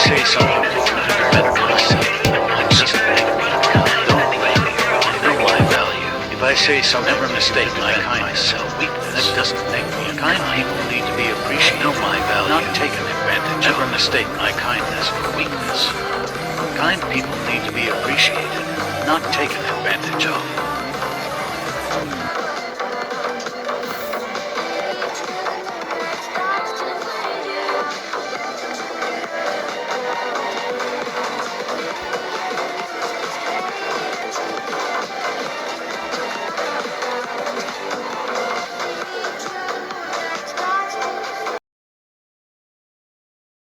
say something better myself, it doesn't make me kind. Don't blame me. I know my value. If I say something, never mistake my kindness as weakness. That doesn't make me kind. People need to be appreciated. Know my value. Not taken advantage of. Never mistake my kindness for weakness. Kind people need to be appreciated, not taken advantage of.